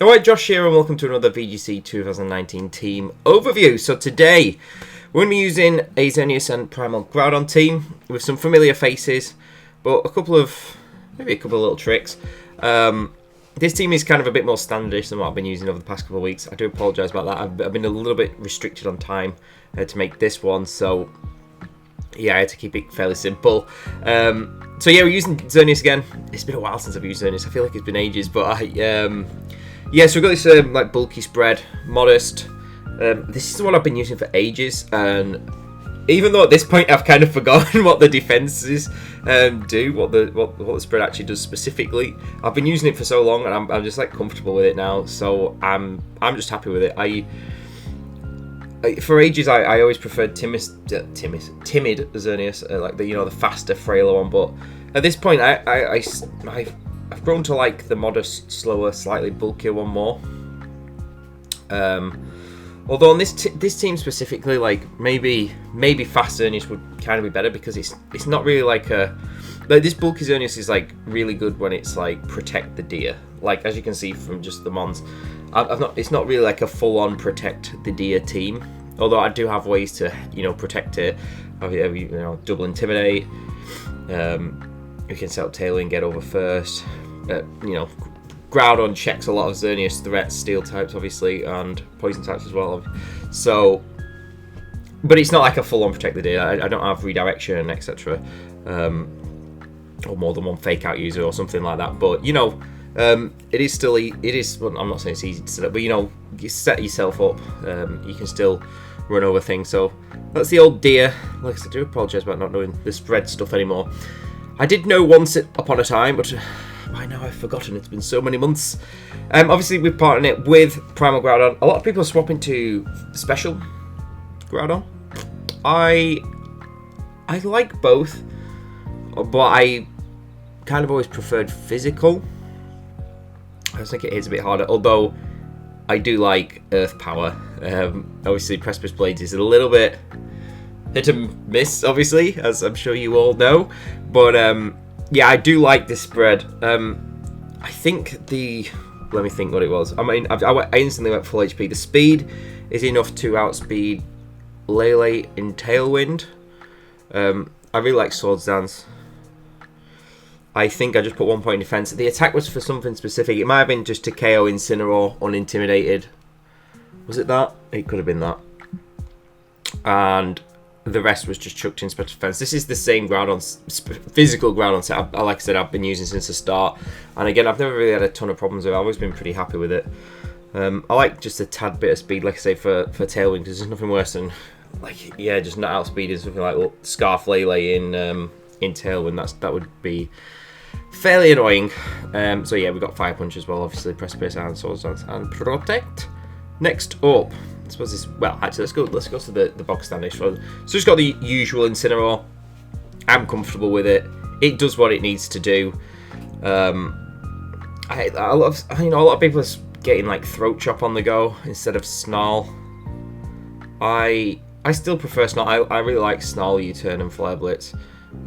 Alright, Josh here and welcome to another VGC 2019 team overview. So today, we're going to be using a Xerneas and Primal Groudon team with some familiar faces, but maybe a couple of little tricks. This team is kind of a bit more standardish than what I've been using over the past couple of weeks. I do apologise about that. I've been a little bit restricted on time to make this one, so yeah, I had to keep it fairly simple. So yeah, we're using Xerneas again. It's been a while since I've used Xerneas. I feel like it's been ages, but yeah, so we've got this like bulky spread, modest. This is the one I've been using for ages, and even though at this point I've kind of forgotten what the defenses do, what the spread actually does specifically, I've been using it for so long, and I'm just like comfortable with it now. So I'm just happy with it. For ages I always preferred timid Xerneas, like the faster, frailer one. But at this point I've grown to like the modest, slower, slightly bulkier one more. Although on this team specifically, like maybe fast Xerneas would kind of be better, because it's not really like this bulky Xerneas is like really good when it's like protect the deer. Like as you can see from just the mons, it's not really like a full-on protect the deer team. Although I do have ways to protect it. Double intimidate. You can set up tailing, get over first. Groudon checks a lot of Xerneas threats, steel types obviously, and poison types as well. So, but it's not like a full-on protect the deer. I don't have redirection, etc. Or more than one fake out user or something like that. But it is still Well, I'm not saying it's easy to set up, but you set yourself up. You can still run over things. So that's the old deer. Like I said, I do apologise about not knowing the spread stuff anymore. I did know once upon a time, but by now I've forgotten. It's been so many months. Obviously, we've partnered it with Primal Groudon. A lot of people are swapping to Special Groudon. I like both, but I kind of always preferred Physical. I just think it is a bit harder, although I do like Earth Power. Obviously, Precipice Blades is a little bit hit and miss, obviously, as I'm sure you all know. But yeah, I do like this spread. I think let me think what it was. I mean, I instantly went full HP. The speed is enough to outspeed Lele in Tailwind. I really like Swords Dance. I think I just put 1 point in defense. The attack was for something specific. It might have been just to KO Incineroar unintimidated. Was it that? It could have been that. And the rest was just chucked in special defense. This is the same Groudon, physical Groudon set. Like I said, I've been using since the start. And again, I've never really had a ton of problems with it. I've always been pretty happy with it. I like just a tad bit of speed, like I say, for Tailwind, because there's nothing worse than, just not outspeeding something like Scarf Lele in Tailwind. That would be fairly annoying. So yeah, we've got Fire Punch as well, obviously, Precipice and Swords Dance and Protect. Next up, I suppose this. Well, actually, let's go to the box standard. So just got the usual Incineroar. I'm comfortable with it. It does what it needs to do. A lot of people are getting like Throat Chop on the go instead of Snarl. I still prefer Snarl. I really like Snarl, U-Turn, and Flare Blitz.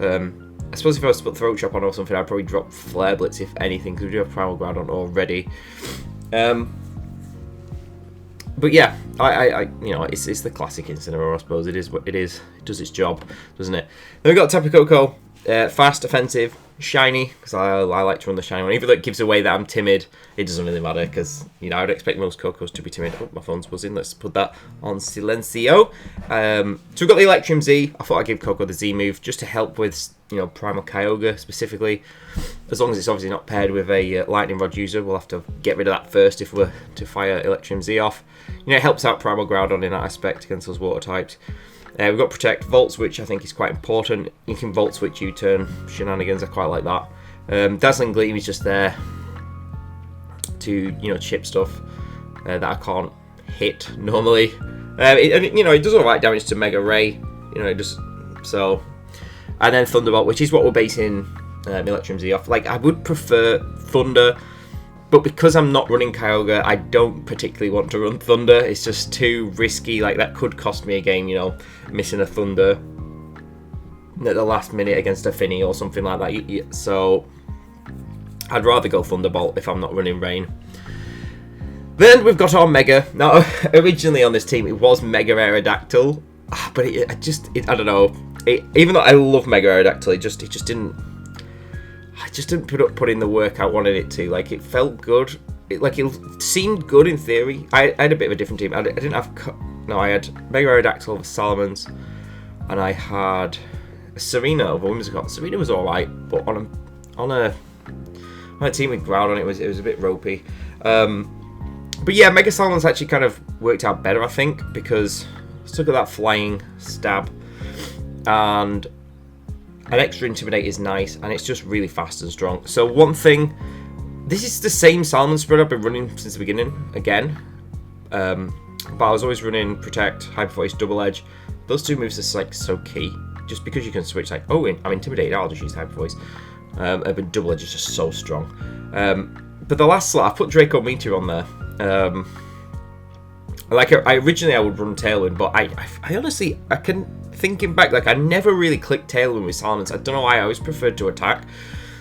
I suppose if I was to put Throat Chop on or something, I'd probably drop Flare Blitz if anything, because we do have Primal Groudon already. But yeah, it's the classic Incineroar, I suppose. It is what it is. It does its job, doesn't it? Then we've got Tapu Koko, fast, offensive, shiny, because I like to run the shiny one. Even though it gives away that I'm timid, it doesn't really matter, because I would expect most Kokos to be timid. Oh, my phone's buzzing. Let's put that on Silencio. So we've got the Electrum Z. I thought I'd give Koko the Z move just to help with Primal Kyogre specifically. As long as it's obviously not paired with a Lightning Rod user, we'll have to get rid of that first if we're to fire Electrum Z off. It helps out Primal Groudon in that aspect against those water types. We've got Protect, Volt Switch, I think is quite important. You can Volt Switch U-Turn shenanigans, I quite like that. Dazzling Gleam is just there to chip stuff that I can't hit normally. It does alright damage to Mega Ray. It does so. And then Thunderbolt, which is what we're basing Electrum Z off. I would prefer Thunder, but because I'm not running Kyogre, I don't particularly want to run Thunder. It's just too risky. That could cost me a game, missing a Thunder at the last minute against a Finny or something like that. So I'd rather go Thunderbolt if I'm not running Rain. Then we've got our Mega. Now, originally on this team, it was Mega Aerodactyl, but I don't know. Even though I love Mega Aerodactyl, it just didn't. I just didn't put in the work I wanted it to. Like, it felt good. It seemed good in theory. I had a bit of a different team. I didn't have. No, I had Mega Aerodactyl over Salamence, and I had Serena over Whimsicott. Serena was alright, but on a team with Groudon, it was a bit ropey. But yeah, Mega Salamence actually kind of worked out better, I think, because it took that flying stab, and an extra Intimidate is nice, and it's just really fast and strong. So one thing, this is the same Salamence spread I've been running since the beginning, again. But I was always running Protect, Hyper Voice, Double Edge. Those two moves are like so key, just because you can switch like, oh, I'm intimidated, I'll just use Hyper Voice. But Double Edge is just so strong. But the last slot, I put Draco Meteor on there. I originally would run Tailwind, but I honestly, I can, thinking back, like I never really clicked Tailwind with Salamence. I don't know why, I always preferred to attack.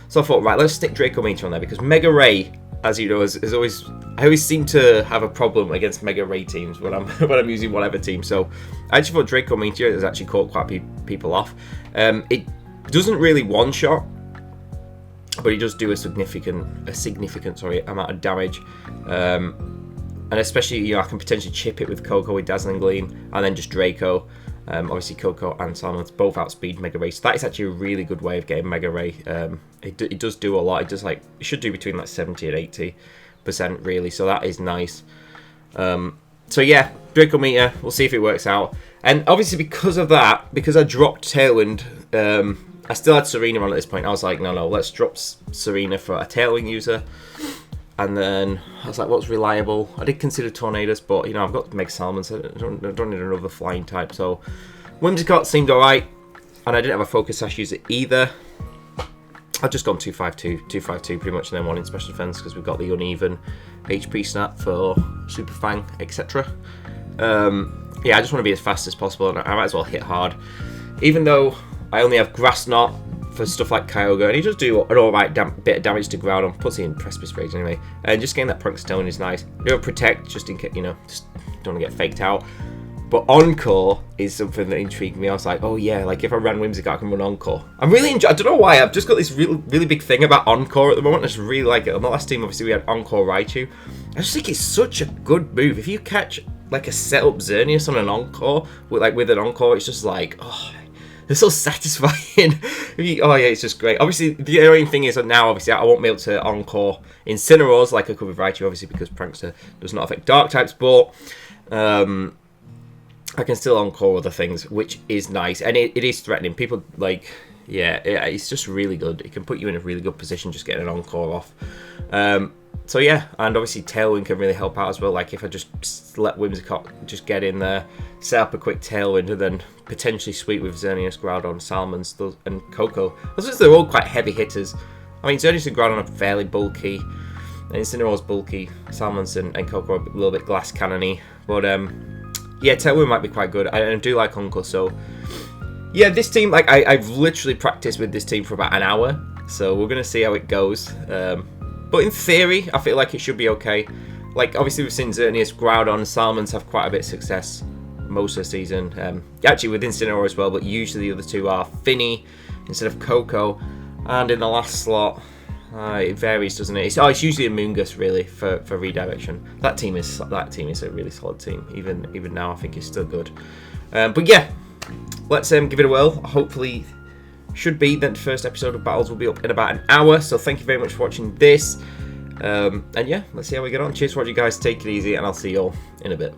So I thought, right, let's stick Draco Meteor on there, because Mega Ray, as you know, is always, I always seem to have a problem against Mega Ray teams when I'm using whatever team. So I actually thought Draco Meteor has actually caught quite a few people off. It doesn't really one-shot, but it does do a significant amount of damage. And especially, you know, I can potentially chip it with Coco with Dazzling Gleam, and then just Draco. Obviously, Coco and Salamence both outspeed Mega Ray, so that is actually a really good way of getting Mega Ray. It does do a lot. It does it should do between like 70 and 80% really, so that is nice. So yeah, Draco Meteor. We'll see if it works out. And obviously, because of that, because I dropped Tailwind, I still had Serena on at this point. I was like, no, let's drop Serena for a Tailwind user. And then I was like, what's reliable? I did consider Tornadus, but, you know, I've got Mega Salamence. I don't need another flying type. So Whimsicott seemed alright. And I didn't have a Focus Sash user either. I've just gone 252 pretty much, and then one in Special Defense, because we've got the uneven HP snap for Super Fang, etc. Yeah, I just want to be as fast as possible, and I might as well hit hard. Even though I only have Grass Knot for stuff like Kyogre, and he does do an alright bit of damage to Groudon, puts it in Precipice Rage anyway, and just getting that Prunk Stone is nice. Do Protect, just in case, you know, just don't want to get faked out. But Encore is something that intrigued me. I was like, oh yeah, like if I ran Whimsicott, I can run Encore. I'm really I don't know why, I've just got this really big thing about Encore at the moment. I just really like it. On the last team, obviously, we had Encore Raichu. I just think it's such a good move. If you catch like a setup Xerneas on an Encore, with an Encore, it's just like, oh, it's so satisfying. Oh yeah, it's just great. Obviously, the only thing is that now, obviously, I won't be able to Encore Incineroars like I could with Raichu, obviously, because Prankster does not affect Dark types, but I can still Encore other things, which is nice, and it is threatening. People, like, yeah, it's just really good. It can put you in a really good position just getting an Encore off. So yeah, and obviously Tailwind can really help out as well. Like if I just let Whimsicott just get in there, set up a quick Tailwind, and then potentially sweep with Xerneas, Groudon, Salamence, and Coco. They're all quite heavy hitters. I mean, Xerneas and Groudon are fairly bulky, and Incineroar's bulky, Salamence and Coco are a little bit glass cannony. But yeah, Tailwind might be quite good. I do like Uncle, so yeah, this team, like I've literally practiced with this team for about an hour, so we're gonna see how it goes. But in theory, I feel like it should be okay. Like, obviously, we've seen Xerneas, Groudon, Salamence have quite a bit of success most of the season. Actually, with Incineroar as well, but usually the other two are Finny instead of Coco. And in the last slot, it varies, doesn't it? It's usually a Moongus, really, for redirection. That team is a really solid team. Even now, I think it's still good. But yeah, let's give it a whirl. Hopefully, should be that the first episode of Battles will be up in about an hour. So thank you very much for watching this. And yeah, let's see how we get on. Cheers for watching, guys. Take it easy, and I'll see you all in a bit.